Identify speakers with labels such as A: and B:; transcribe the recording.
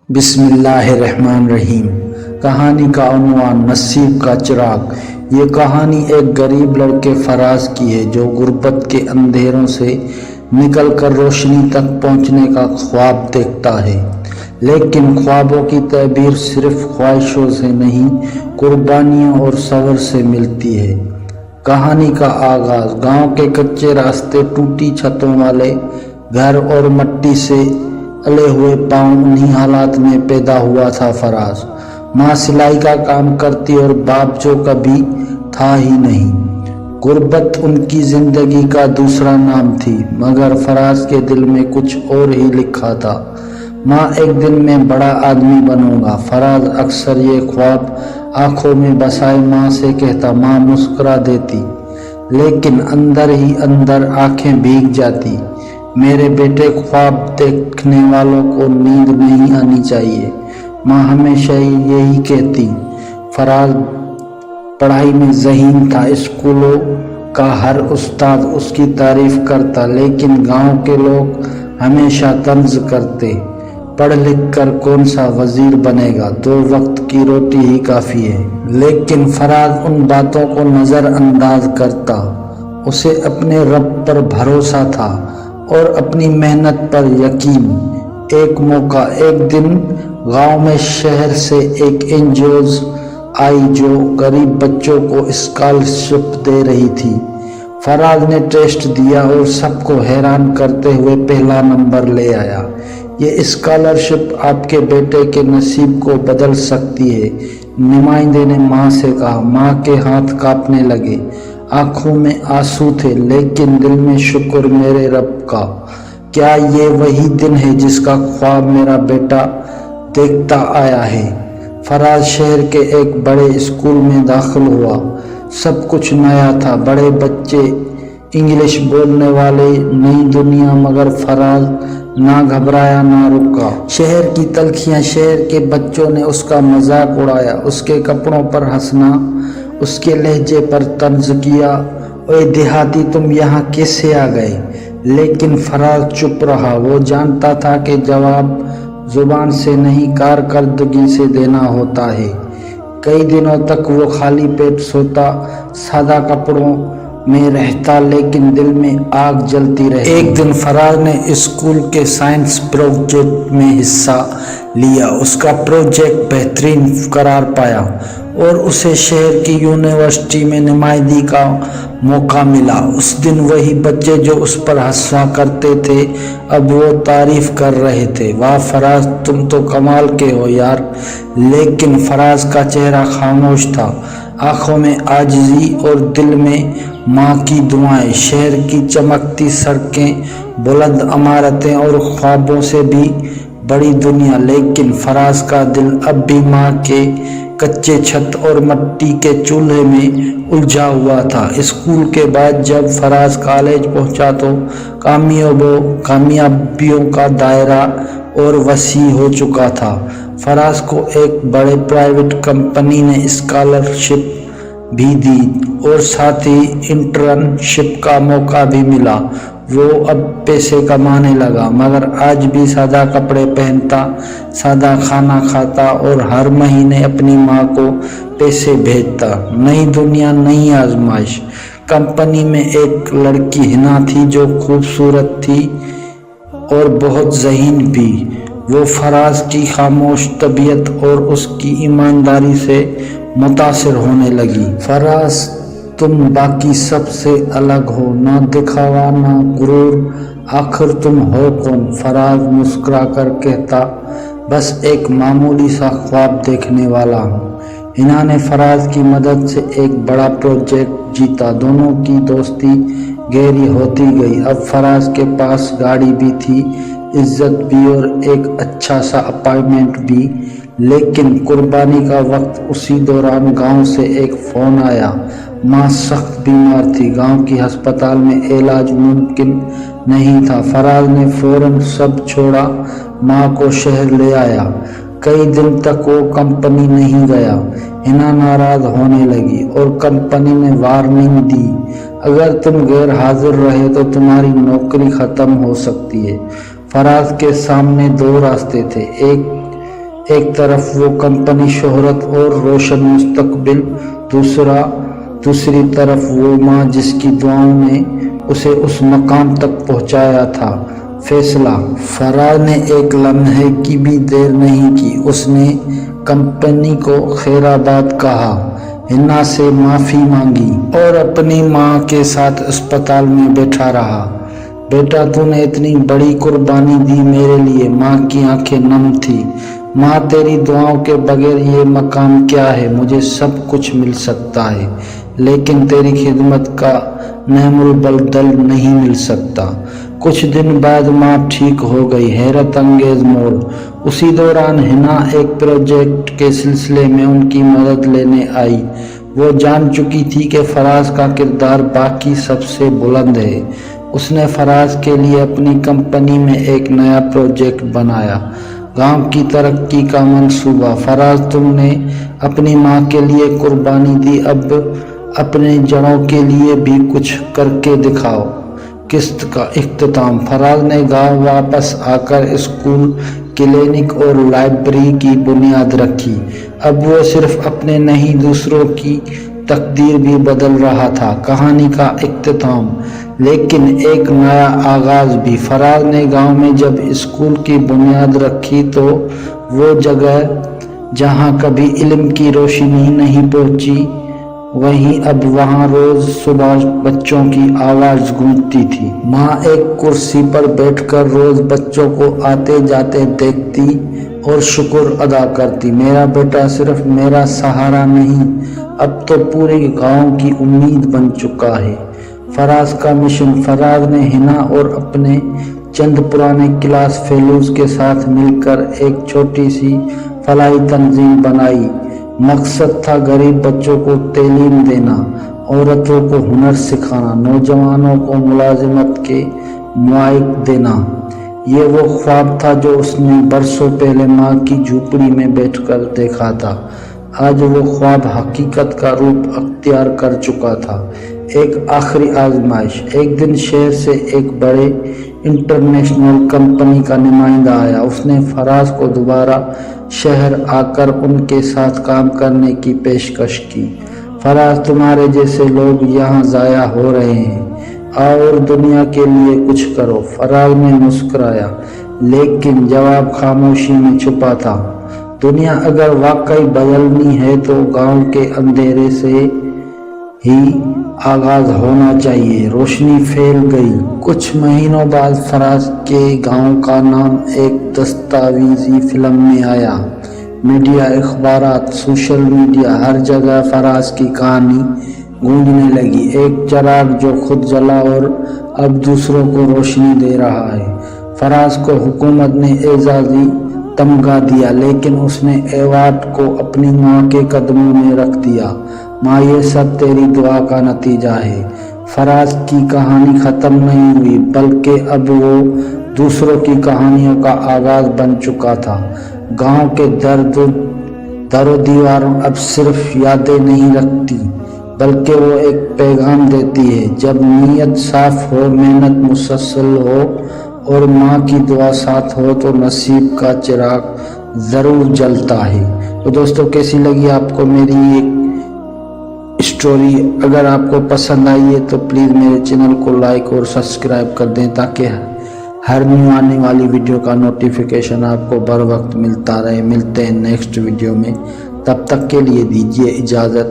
A: بسم اللہ الرحمن الرحیم۔ کہانی کا عنوان نصیب کا چراغ۔ یہ کہانی ایک غریب لڑکے فراز کی ہے جو غربت کے اندھیروں سے نکل کر روشنی تک پہنچنے کا خواب دیکھتا ہے، لیکن خوابوں کی تعبیر صرف خواہشوں سے نہیں، قربانیوں اور صبر سے ملتی ہے۔ کہانی کا آغاز گاؤں کے کچے راستے، ٹوٹی چھتوں والے گھر اور مٹی سے الے ہوئے پاؤں، انہی حالات میں پیدا ہوا تھا فراز۔ ماں سلائی کا کام کرتی اور باپ جو کبھی تھا ہی نہیں۔ غربت ان کی زندگی کا دوسرا نام تھی، مگر فراز کے دل میں کچھ اور ہی لکھا تھا۔ ماں ایک دن میں بڑا آدمی بنوں گا، فراز اکثر یہ خواب آنکھوں میں بسائے ماں سے کہتا۔ ماں مسکرا دیتی، لیکن اندر ہی اندر آنکھیں بھیگ جاتی۔ میرے بیٹے، خواب دیکھنے والوں کو نیند نہیں آنی چاہیے، ماں ہمیشہ یہی کہتی۔ فراز پڑھائی میں ذہین تھا، اسکولوں کا ہر استاد اس کی تعریف کرتا، لیکن گاؤں کے لوگ ہمیشہ طنز کرتے۔ پڑھ لکھ کر کون سا وزیر بنے گا، 2 وقت کی روٹی ہی کافی ہے۔ لیکن فراز ان باتوں کو نظر انداز کرتا۔ اسے اپنے رب پر بھروسہ تھا اور اپنی محنت پر یقین۔ ایک موقع، ایک دن گاؤں میں شہر سے ایک NGO آئی جو غریب بچوں کو اسکالرشپ دے رہی تھی۔ فراز نے ٹیسٹ دیا اور سب کو حیران کرتے ہوئے پہلا نمبر لے آیا۔ یہ اسکالرشپ آپ کے بیٹے کے نصیب کو بدل سکتی ہے، نمائندے نے ماں سے کہا۔ ماں کے ہاتھ کانپنے لگے، آنکھوں میں آنسو تھے، لیکن دل میں شکر میرے رب کا۔ کیا یہ وہی دن ہے جس کا خواب میرا بیٹا دیکھتا آیا ہے؟ فراز شہر کے ایک بڑے اسکول میں داخل ہوا۔ سب کچھ نیا تھا، بڑے بچے، انگلش بولنے والے، نئی دنیا، مگر فراز نہ گھبرایا نہ رکا۔ شہر کی تلخیاں، شہر کے بچوں نے اس کا مذاق اڑایا، اس کے کپڑوں پر ہنسنا، اس کے لہجے پر طنز کیا۔ اوئے دیہاتی، تم یہاں کیسے آ گئے؟ لیکن فراز چپ رہا۔ وہ جانتا تھا کہ جواب زبان سے نہیں، کارکردگی سے دینا ہوتا ہے۔ کئی دنوں تک وہ خالی پیٹ سوتا، سادہ کپڑوں میں رہتا، لیکن دل میں آگ جلتی رہتی۔ ایک دن فراز نے اسکول کے سائنس پروجیکٹ میں حصہ لیا۔ اس کا پروجیکٹ بہترین قرار پایا اور اسے شہر کی یونیورسٹی میں نمائندگی کا موقع ملا۔ اس دن وہی بچے جو اس پر ہنسا کرتے تھے اب وہ تعریف کر رہے تھے۔ واہ فراز، تم تو کمال کے ہو یار! لیکن فراز کا چہرہ خاموش تھا، آنکھوں میں عاجزی اور دل میں ماں کی دعائیں۔ شہر کی چمکتی سڑکیں، بلند عمارتیں اور خوابوں سے بھی بڑی دنیا، لیکن فراز کا دل اب بھی ماں کے کچے چھت اور مٹی کے چولہے میں الجھا ہوا تھا۔ اسکول کے بعد جب فراز کالج پہنچا تو کامیابیوں کا دائرہ اور وسیع ہو چکا تھا۔ فراز کو ایک بڑے پرائیویٹ کمپنی نے اسکالرشپ بھی دی اور ساتھ ہی انٹرنشپ کا موقع بھی ملا۔ وہ اب پیسے کمانے لگا، مگر آج بھی سادہ کپڑے پہنتا، سادہ کھانا کھاتا اور ہر مہینے اپنی ماں کو پیسے بھیجتا۔ نئی دنیا، نئی آزمائش۔ کمپنی میں ایک لڑکی حنا تھی جو خوبصورت تھی اور بہت ذہین بھی۔ وہ فراز کی خاموش طبیعت اور اس کی ایمانداری سے متاثر ہونے لگی۔ فراز، تم باقی سب سے الگ ہو، نہ دکھاوا نہ غرور، آخر تم ہو کون؟ فراز مسکرا کر کہتا، بس ایک معمولی سا خواب دیکھنے والا ہوں۔ حنا نے فراز کی مدد سے ایک بڑا پروجیکٹ جیتا۔ دونوں کی دوستی گہری ہوتی گئی۔ اب فراز کے پاس گاڑی بھی تھی، عزت بھی اور ایک اچھا سا اپارٹمنٹ بھی۔ لیکن قربانی کا وقت۔ اسی دوران گاؤں سے ایک فون آیا۔ ماں سخت بیمار تھی، گاؤں کی ہسپتال میں علاج ممکن نہیں تھا۔ فراز نے فوراً سب چھوڑا، ماں کو شہر لے آیا۔ کئی دن تک وہ کمپنی نہیں گیا۔ حنا ناراض ہونے لگی اور کمپنی نے وارننگ دی، اگر تم غیر حاضر رہے تو تمہاری نوکری ختم ہو سکتی ہے۔ فراز کے سامنے 2 راستے تھے، ایک ایک طرف وہ کمپنی شہرت اور روشن مستقبل، دوسری طرف وہ ماں جس کی دعاؤں نے اسے اس مقام تک پہنچایا تھا۔ فیصلہ۔ فراز نے ایک لمحے کی بھی دیر نہیں کی، اس نے کمپنی کو خیرآباد کہا، حنا سے معافی مانگی اور اپنی ماں کے ساتھ اسپتال میں بیٹھا رہا۔ بیٹا تو نے اتنی بڑی قربانی دی میرے لیے۔ ماں کی آنکھیں نم تھی۔ ماں تیری دعاؤں کے بغیر یہ مقام کیا ہے؟ مجھے سب کچھ مل سکتا ہے لیکن تیری خدمت کا نعم البدل نہیں مل سکتا۔ کچھ دن بعد ماں ٹھیک ہو گئی۔ حیرت انگیز موڑ۔ اسی دوران حنا ایک پروجیکٹ کے سلسلے میں ان کی مدد لینے آئی۔ وہ جان چکی تھی کہ فراز کا کردار باقی سب سے بلند ہے۔ اس نے فراز کے لیے اپنی کمپنی میں ایک نیا پروجیکٹ بنایا، گاؤں کی ترقی کا منصوبہ۔ فراز، تم نے اپنی ماں کے لیے قربانی دی، اب اپنے جڑوں کے لیے بھی کچھ کر کے دکھاؤ۔ قسط کا اختتام۔ فراز نے گاؤں واپس آ کر اسکول، کلینک اور لائبریری کی بنیاد رکھی۔ اب وہ صرف اپنے نہیں دوسروں کی تقدیر بھی بدل رہا تھا۔ کہانی کا اختتام لیکن ایک نیا آغاز بھی۔ فراز نے گاؤں میں جب اسکول کی بنیاد رکھی تو وہ جگہ جہاں کبھی علم کی روشنی نہیں پہنچی وہیں اب وہاں روز صبح بچوں کی آواز گونجتی تھی۔ ماں ایک کرسی پر بیٹھ کر روز بچوں کو آتے جاتے دیکھتی اور شکر ادا کرتی، میرا بیٹا صرف میرا سہارا نہیں، اب تو پورے گاؤں کی امید بن چکا ہے۔ فراز کا مشن۔ فراز نے حنا اور اپنے چند پرانے کلاس فیلوز کے ساتھ مل کر ایک چھوٹی سی فلاحی تنظیم بنائی۔ مقصد تھا غریب بچوں کو تعلیم دینا، عورتوں کو ہنر سکھانا، نوجوانوں کو ملازمت کے مواقع دینا۔ یہ وہ خواب تھا جو اس نے برسوں پہلے ماں کی جھوپڑی میں بیٹھ کر دیکھا تھا۔ آج وہ خواب حقیقت کا روپ اختیار کر چکا تھا۔ ایک آخری آزمائش۔ ایک دن شہر سے ایک بڑے انٹرنیشنل کمپنی کا نمائندہ آیا۔ اس نے فراز کو دوبارہ شہر آ کر ان کے ساتھ کام کرنے کی پیشکش کی۔ فراز، تمہارے جیسے لوگ یہاں ضائع ہو رہے ہیں، آؤ اور دنیا کے لیے کچھ کرو۔ فراز نے مسکرایا لیکن جواب خاموشی میں چھپا تھا۔ دنیا اگر واقعی بدلنی ہے تو گاؤں کے اندھیرے سے ہی آغاز ہونا چاہیے۔ روشنی پھیل گئی۔ کچھ مہینوں بعد فراز کے گاؤں کا نام ایک دستاویزی فلم میں آیا۔ میڈیا، اخبارات، سوشل میڈیا، ہر جگہ فراز کی کہانی گونجنے لگی۔ ایک چراغ جو خود جلا اور اب دوسروں کو روشنی دے رہا ہے۔ فراز کو حکومت نے اعزازی تمغہ دیا لیکن اس نے ایوارڈ کو اپنی ماں کے قدموں میں رکھ دیا۔ ماں، یہ سب تیری دعا کا نتیجہ ہے۔ فراز کی کہانی ختم نہیں ہوئی بلکہ اب وہ دوسروں کی کہانیوں کا آغاز بن چکا تھا۔ گاؤں کے در و دیواروں اب صرف یادیں نہیں رکھتی بلکہ وہ ایک پیغام دیتی ہے۔ جب نیت صاف ہو، محنت مسلسل ہو اور ماں کی دعا ساتھ ہو تو نصیب کا چراغ ضرور جلتا ہے۔ تو دوستوں، کیسی لگی آپ کو میری یہ اسٹوری؟ اگر آپ کو پسند آئی ہے تو پلیز میرے چینل کو لائک اور سبسکرائب کر دیں تاکہ ہر نیو آنے والی ویڈیو کا نوٹیفیکیشن آپ کو بر وقت ملتا رہے۔ ملتے ہیں نیکسٹ ویڈیو میں، تب تک کے لیے دیجیے اجازت۔